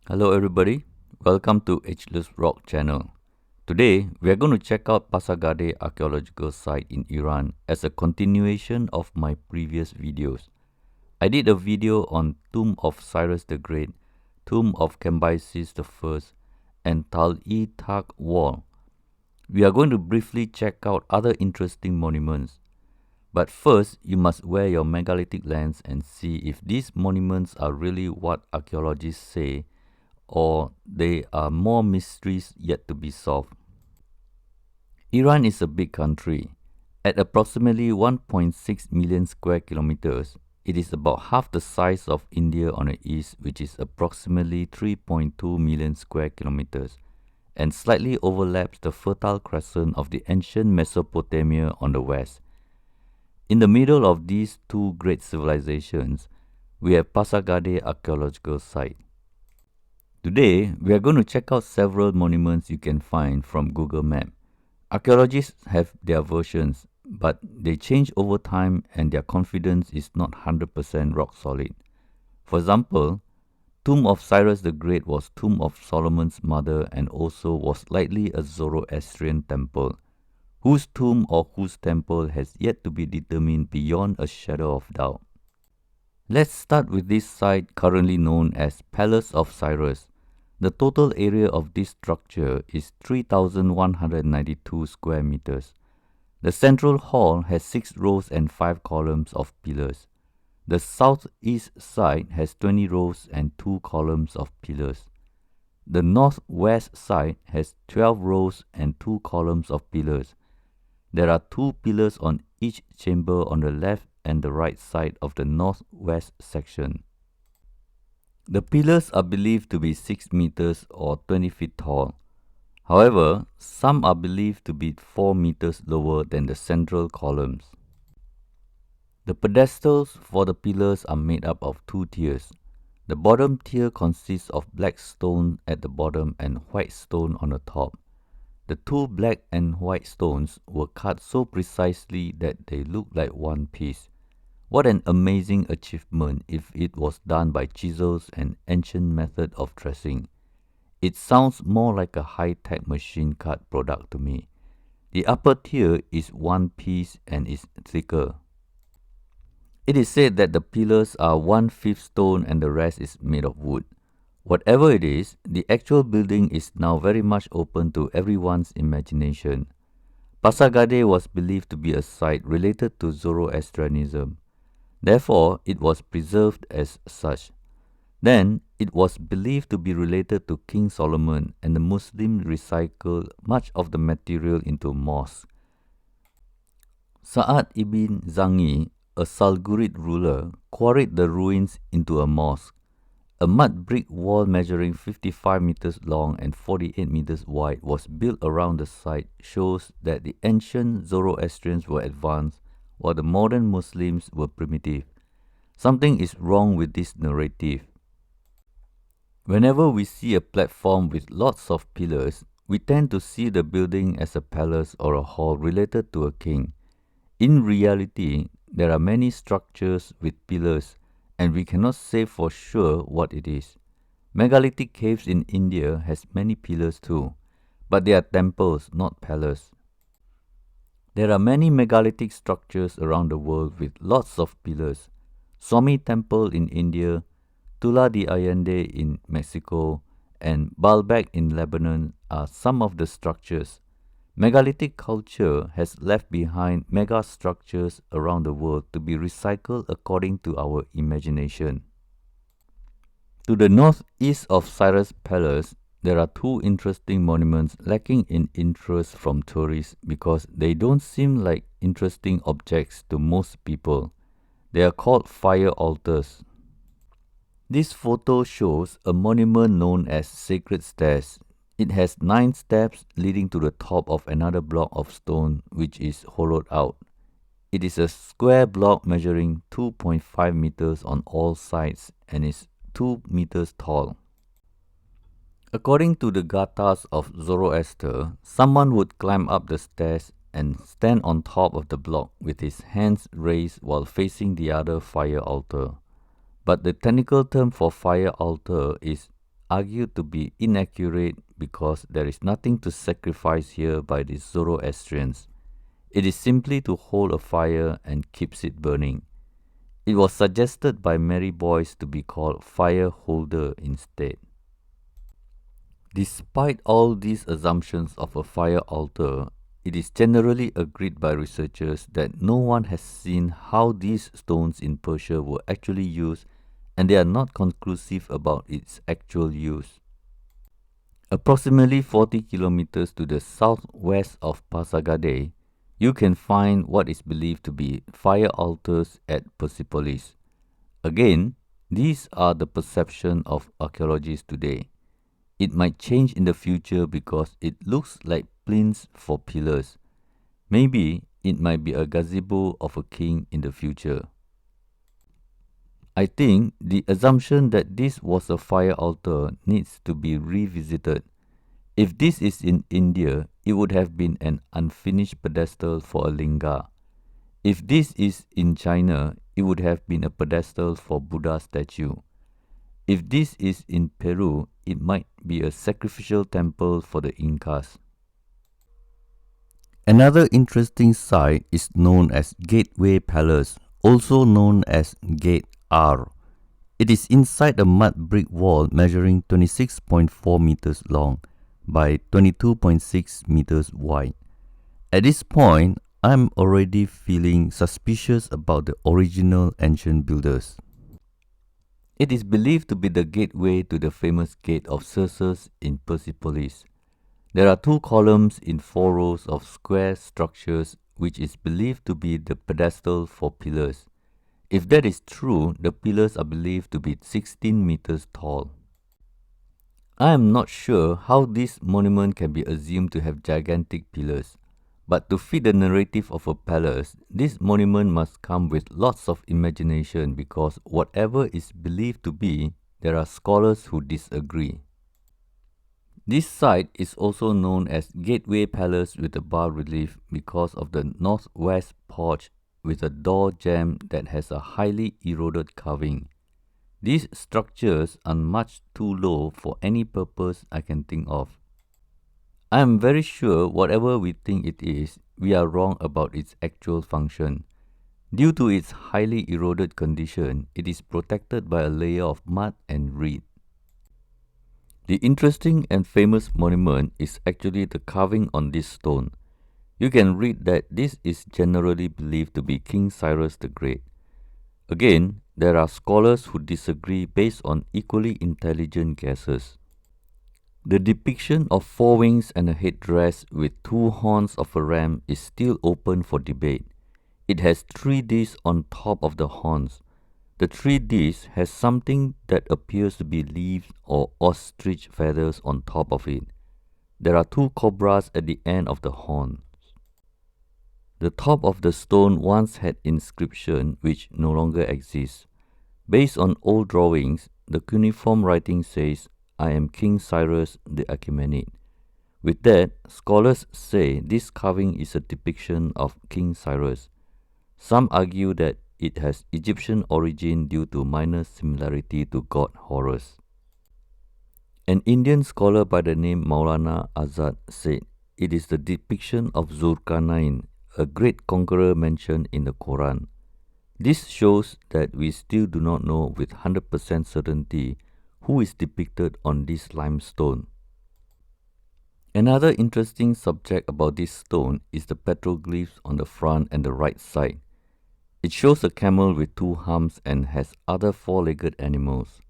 Hello everybody, welcome to Ageless Rock channel. Today we are going to check out Pasargadae archaeological site in Iran as a continuation of my previous videos. I did a video on Tomb of Cyrus the Great, Tomb of Cambyses I, and Tal-e-Tak Wall. We are going to briefly check out other interesting monuments. But first, you must wear your megalithic lens and see if these monuments are really what archaeologists say or there are more mysteries yet to be solved. Iran is a big country. At approximately 1.6 million square kilometers, it is about half the size of India on the east, which is approximately 3.2 million square kilometers, and slightly overlaps the Fertile Crescent of the ancient Mesopotamia on the west. In the middle of these two great civilizations, we have Pasargadae archaeological site. Today, we are going to check out several monuments you can find from Google Maps. Archaeologists have their versions, but they change over time and their confidence is not 100% rock solid. For example, Tomb of Cyrus the Great was tomb of Solomon's mother and also was likely a Zoroastrian temple. Whose tomb or whose temple has yet to be determined beyond a shadow of doubt. Let's start with this site currently known as Palace of Cyrus. The total area of this structure is 3,192 square meters. The central hall has 6 rows and 5 columns of pillars. The southeast side has 20 rows and 2 columns of pillars. The northwest side has 12 rows and 2 columns of pillars. There are 2 pillars on each chamber on the left and the right side of the northwest section. The pillars are believed to be 6 meters or 20 feet tall. However, some are believed to be 4 meters lower than the central columns. The pedestals for the pillars are made up of 2 tiers. The bottom tier consists of black stone at the bottom and white stone on the top. The 2 black and white stones were cut so precisely that they look like one piece. What an amazing achievement if it was done by chisels and ancient method of dressing. It sounds more like a high-tech machine cut product to me. The upper tier is one piece and is thicker. It is said that the pillars are 1/5 stone and the rest is made of wood. Whatever it is, the actual building is now very much open to everyone's imagination. Pasargadae was believed to be a site related to Zoroastrianism. Therefore, it was preserved as such. Then, it was believed to be related to King Solomon, and the Muslims recycled much of the material into mosques. Sa'ad ibn Zangi, a Salgurid ruler, quarried the ruins into a mosque. A mud brick wall measuring 55 meters long and 48 meters wide was built around the site, shows that the ancient Zoroastrians were advanced while the modern Muslims were primitive. Something is wrong with this narrative. Whenever we see a platform with lots of pillars, we tend to see the building as a palace or a hall related to a king. In reality, there are many structures with pillars, and we cannot say for sure what it is. Megalithic caves in India has many pillars too, but they are temples, not palaces. There are many megalithic structures around the world with lots of pillars. Swami Temple in India, Tula de Allende in Mexico, and Baalbek in Lebanon are some of the structures. Megalithic culture has left behind mega structures around the world to be recycled according to our imagination. To the northeast of Cyrus Palace, there are 2 interesting monuments lacking in interest from tourists because they don't seem like interesting objects to most people. They are called fire altars. This photo shows a monument known as Sacred Stairs. It has 9 steps leading to the top of another block of stone which is hollowed out. It is a square block measuring 2.5 meters on all sides and is 2 meters tall. According to the Gathas of Zoroaster, someone would climb up the stairs and stand on top of the block with his hands raised while facing the other fire altar. But the technical term for fire altar is argued to be inaccurate because there is nothing to sacrifice here by the Zoroastrians. It is simply to hold a fire and keeps it burning. It was suggested by Mary Boyce to be called fire holder instead. Despite all these assumptions of a fire altar, it is generally agreed by researchers that no one has seen how these stones in Persia were actually used, and they are not conclusive about its actual use. Approximately 40 kilometers to the southwest of Pasargadae, you can find what is believed to be fire altars at Persepolis. Again, these are the perception of archaeologists today. It might change in the future because it looks like plinths for pillars. Maybe it might be a gazebo of a king in the future. I think the assumption that this was a fire altar needs to be revisited. If this is in India, it would have been an unfinished pedestal for a linga. If this is in China, it would have been a pedestal for Buddha statue. If this is in Peru, it might be a sacrificial temple for the Incas. Another interesting site is known as Gateway Palace, also known as Gate R. It is inside a mud brick wall measuring 26.4 meters long by 22.6 meters wide. At this point, I'm already feeling suspicious about the original ancient builders. It is believed to be the gateway to the famous Gate of Circes in Persepolis. There are 2 columns in 4 rows of square structures which is believed to be the pedestal for pillars. If that is true, the pillars are believed to be 16 meters tall. I am not sure how this monument can be assumed to have gigantic pillars, but to fit the narrative of a palace, this monument must come with lots of imagination because whatever is believed to be, there are scholars who disagree. This site is also known as Gateway Palace with a bas-relief because of the northwest porch with a door jamb that has a highly eroded carving. These structures are much too low for any purpose I can think of. I am very sure whatever we think it is, we are wrong about its actual function. Due to its highly eroded condition, it is protected by a layer of mud and reed. The interesting and famous monument is actually the carving on this stone. You can read that this is generally believed to be King Cyrus the Great. Again, there are scholars who disagree based on equally intelligent guesses. The depiction of 4 wings and a headdress with 2 horns of a ram is still open for debate. It has 3 discs on top of the horns. The 3 discs has something that appears to be leaves or ostrich feathers on top of it. There are 2 cobras at the end of the horns. The top of the stone once had inscription which no longer exists. Based on old drawings, the cuneiform writing says, "I am King Cyrus the Achaemenid." With that, scholars say this carving is a depiction of King Cyrus. Some argue that it has Egyptian origin due to minor similarity to god Horus. An Indian scholar by the name Maulana Azad said it is the depiction of Zulkarnain, a great conqueror mentioned in the Quran. This shows that we still do not know with 100% certainty who is depicted on this limestone. Another interesting subject about this stone is the petroglyphs on the front and the right side. It shows a camel with 2 humps and has other 4-legged animals.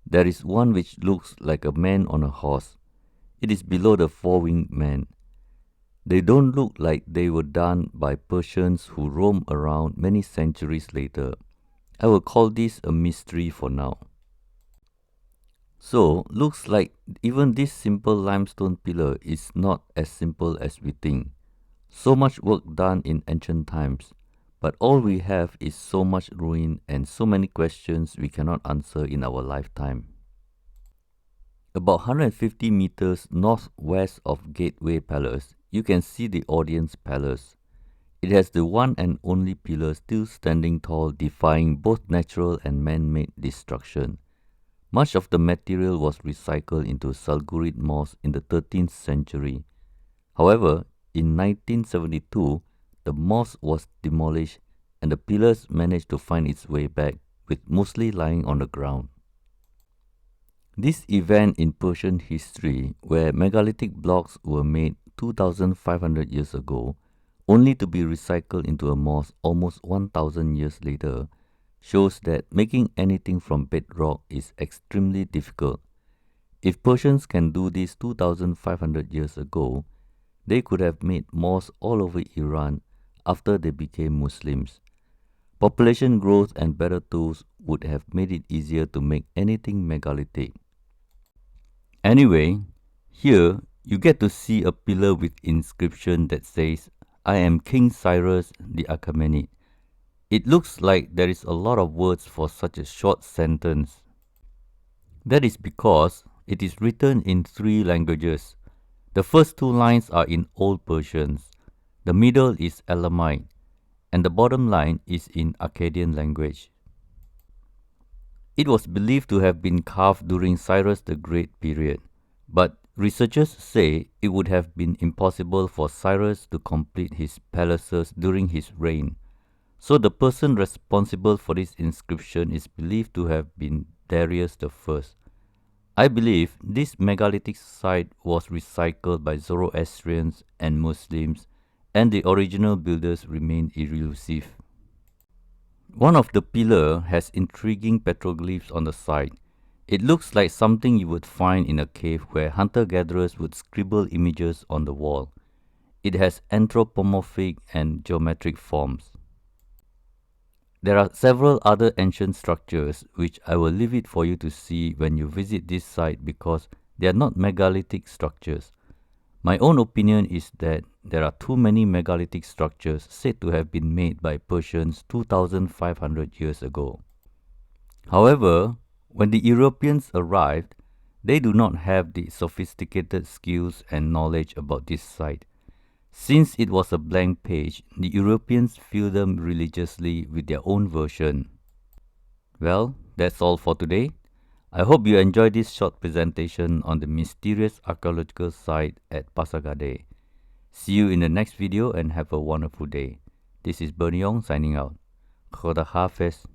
There is one which looks like a man on a horse. It is below the 4-winged man. They don't look like they were done by Persians who roamed around many centuries later. I will call this a mystery for now. So, looks like even this simple limestone pillar is not as simple as we think. So much work done in ancient times, but all we have is so much ruin and so many questions we cannot answer in our lifetime. About 150 meters northwest of Gateway Palace, you can see the Audience Palace. It has the one and only pillar still standing tall, defying both natural and man-made destruction. Much of the material was recycled into Salgurid Mosque in the 13th century. However, in 1972, the mosque was demolished and the pillars managed to find its way back, with mostly lying on the ground. This event in Persian history, where megalithic blocks were made 2500 years ago, only to be recycled into a mosque almost 1000 years later, shows that making anything from bedrock is extremely difficult. If Persians can do this 2500 years ago, they could have made mosques all over Iran after they became Muslims. Population growth and better tools would have made it easier to make anything megalithic. Anyway, here you get to see a pillar with inscription that says, "I am King Cyrus the Achaemenid." It looks like there is a lot of words for such a short sentence. That is because it is written in 3 languages. The first 2 lines are in Old Persian, the middle is Elamite, and the bottom line is in Akkadian language. It was believed to have been carved during Cyrus the Great period, but researchers say it would have been impossible for Cyrus to complete his palaces during his reign. So the person responsible for this inscription is believed to have been Darius I. I believe this megalithic site was recycled by Zoroastrians and Muslims, and the original builders remain elusive. One of the pillars has intriguing petroglyphs on the side. It looks like something you would find in a cave where hunter-gatherers would scribble images on the wall. It has anthropomorphic and geometric forms. There are several other ancient structures which I will leave it for you to see when you visit this site because they are not megalithic structures. My own opinion is that there are too many megalithic structures said to have been made by Persians 2500 years ago. However, when the Europeans arrived, they do not have the sophisticated skills and knowledge about this site. Since it was a blank page, the Europeans filled them religiously with their own version. Well, that's all for today. I hope you enjoyed this short presentation on the mysterious archaeological site at Pasargadae. See you in the next video and have a wonderful day. This is Bernie Yong signing out. Khoda Hafez.